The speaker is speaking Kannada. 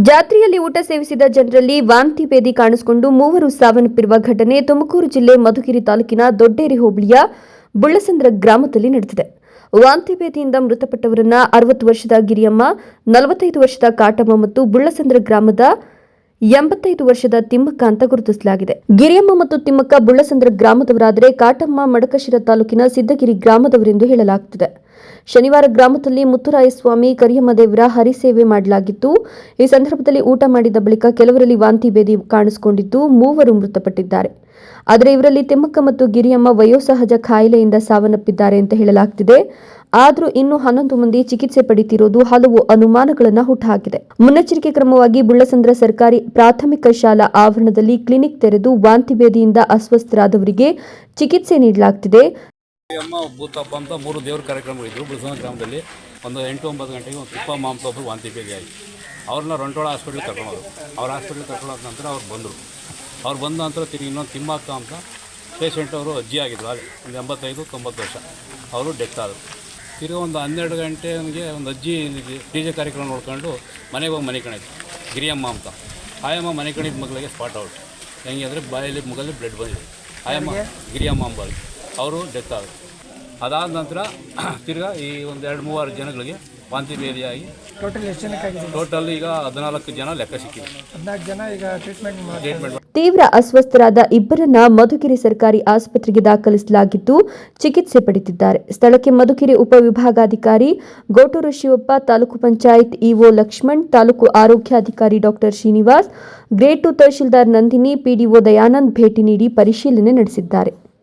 ಜಾತ್ರೆಯಲ್ಲಿ ಊಟ ಸೇವಿಸಿದ ಜನರಲ್ಲಿ ವಾಂತಿ ಭೇದಿ ಕಾಣಿಸಿಕೊಂಡು ಮೂವರು ಸಾವನ್ನಪ್ಪಿರುವ ಘಟನೆ ತುಮಕೂರು ಜಿಲ್ಲೆ ಮಧುಗಿರಿ ತಾಲೂಕಿನ ದೊಡ್ಡೇರಿ ಹೋಬಳಿಯ ಬುಳ್ಳಸಂದ್ರ ಗ್ರಾಮದಲ್ಲಿ ನಡೆದಿದೆ. ವಾಂತಿ ಭೇದಿಯಿಂದ ಮೃತಪಟ್ಟವರನ್ನ 60 ವರ್ಷದ ಗಿರಿಯಮ್ಮ, 45 ವರ್ಷದ ಕಾಟಮ್ಮ ಮತ್ತು ಬುಳ್ಳಸಂದ್ರ ಗ್ರಾಮದ 85 ವರ್ಷದ ತಿಮ್ಮಕ್ಕ ಅಂತ ಗುರುತಿಸಲಾಗಿದೆ. ಗಿರಿಯಮ್ಮ ಮತ್ತು ತಿಮ್ಮಕ್ಕ ಬುಳ್ಳಸಂದ್ರ ಗ್ರಾಮದವರಾದರೆ ಕಾಟಮ್ಮ ಮಡಕಶಿರ ತಾಲೂಕಿನ ಸಿದ್ದಗಿರಿ ಗ್ರಾಮದವರೆಂದು ಹೇಳಲಾಗುತ್ತಿದೆ. ಶನಿವಾರ ಗ್ರಾಮದಲ್ಲಿ ಮುತ್ತುರಾಯಸ್ವಾಮಿ ಕರಿಯಮ್ಮ ದೇವರ ಹರಿಸೇವೆ ಮಾಡಲಾಗಿತ್ತು. ಈ ಸಂದರ್ಭದಲ್ಲಿ ಊಟ ಮಾಡಿದ ಬಳಿಕ ಕೆಲವರಲ್ಲಿ ವಾಂತಿ ಭೇದಿ ಕಾಣಿಸಿಕೊಂಡಿದ್ದು ಮೂವರು ಮೃತಪಟ್ಟಿದ್ದಾರೆ. ಆದರೆ ಇವರಲ್ಲಿ ತಿಮ್ಮಕ್ಕ ಮತ್ತು ಗಿರಿಯಮ್ಮ ವಯೋಸಹಜ ಕಾಯಿಲೆಯಿಂದ ಸಾವನ್ನಪ್ಪಿದ್ದಾರೆ ಅಂತ ಹೇಳಲಾಗುತ್ತಿದೆ. ಆದರೂ ಇನ್ನೂ 11 ಮಂದಿ ಚಿಕಿತ್ಸೆ ಪಡೆಯುತ್ತಿರುವುದು ಹಲವು ಅನುಮಾನಗಳನ್ನು ಹುಟ್ಟುಹಾಕಿದೆ. ಮುನ್ನೆಚ್ಚರಿಕೆ ಕ್ರಮವಾಗಿ ಬುಳ್ಳಸಂದ್ರ ಸರ್ಕಾರಿ ಪ್ರಾಥಮಿಕ ಶಾಲಾ ಆವರಣದಲ್ಲಿ ಕ್ಲಿನಿಕ್ ತೆರೆದು ವಾಂತಿ ಭೇದಿಯಿಂದ ಅಸ್ವಸ್ಥರಾದವರಿಗೆ ಚಿಕಿತ್ಸೆ ನೀಡಲಾಗುತ್ತಿದೆ. ಅಮ್ಮ ಭೂತ ಹಬ್ಬ ಅಂತ 3 ದೇವ್ರ ಕಾರ್ಯಕ್ರಮಗಳಿದ್ರು. ಬುಳ್ಳಸಂದ್ರ ಗ್ರಾಮದಲ್ಲಿ ಒಂದು 8-9 ಗಂಟೆಗೆ ಒಂದು ತುಪ್ಪ ಮಾಂಸ ಒಬ್ಬರು ವಾಂತಿ ಭೇದಿ ಆಯಿತು. ಅವ್ರನ್ನ ರಂಟೋಳ ಹಾಸ್ಪಿಟ್ಲಿಗೆ ಕರ್ಕೊಂಡೋರು. ಅವ್ರ ಹಾಸ್ಪಿಟ್ಲಿಗೆ ಕರ್ಕೊಂಡೋದ ನಂತರ ಅವ್ರು ಬಂದರು. ಬಂದ ನಂತರ ತಿರುಗಿ ಇನ್ನೊಂದು ತಿಮ್ಮಕ್ಕ ಅಂತ ಪೇಷೆಂಟ್ ಅವರು ಅಜ್ಜಿ ಆಗಿದ್ರು. ಒಂದು 85-90 ವರ್ಷ. ಅವರು ಡೆತ್ ಆದರು. ತಿರುಗಿ ಒಂದು 12 ಗಂಟೆ ನನಗೆ ಒಂದು ಅಜ್ಜಿ DJ ಕಾರ್ಯಕ್ರಮ ನೋಡ್ಕೊಂಡು ಮನೆಗೆ ಹೋಗಿ ಮನೆ ಕಣಿತು. ಗಿರಿಯಮ್ಮ ಅಂತ ಆಯಮ್ಮ ಮನೆ ಕಣಿದ ಮಗಳಿಗೆ ಸ್ಪಾಟ್ ಔಟ್. ಹೆಂಗೆ ಅಂದರೆ ಬಾಯಲ್ಲಿ ಮುಗಲ್ಲಿ ಬ್ಲಡ್ ಬಂದಿದೆ. ಆಯಮ್ಮ ಗಿರಿಯಮ್ಮ ಅಂಬಾರಿ ಅವರು ಡೆತ್ ಆದರು. ಅದಾದ ನಂತರ ತಿರ್ಗಾ ಈ ಒಂದು 2-3 ಜನಗಳಿಗೆ ವಾಂತಿ ಭೇದಿಯಾಗಿ ಟೋಟಲ್ ಎಷ್ಟು ಜನಕ್ಕಾಗಿದೆ? ಟೋಟಲ್ ಈಗ 14 ಜನ ಲೆಕ್ಕ ಸಿಕ್ಕಿದೆ. 14 ಜನ ಈಗ ಟ್ರೀಟ್ಮೆಂಟ್ ತೀವ್ರ ಅಸ್ವಸ್ಥರಾದ ಇಬ್ಬರನ್ನ ಮಧುಗಿರಿ ಸರ್ಕಾರಿ ಆಸ್ಪತ್ರೆಗೆ ದಾಖಲಿಸಲಾಗಿದ್ದು ಚಿಕಿತ್ಸೆ ಪಡೆದಿದ್ದಾರೆ. ಸ್ಥಳಕ್ಕೆ ಮಧುಗಿರಿ ಉಪವಿಭಾಗಾಧಿಕಾರಿ ಗೋಟೂರು ಶಿವಪ್ಪ, ತಾಲೂಕು ಪಂಚಾಯತ್ ಇಒ ಲಕ್ಷ್ಮಣ್, ತಾಲೂಕು ಆರೋಗ್ಯಾಧಿಕಾರಿ doctor Srinivas, grade 2 tahsildar Nandini, PDO Dayanand ಭೇಟಿ ನೀಡಿ ಪರಿಶೀಲನೆ ನಡೆಸಿದ್ದಾರೆ.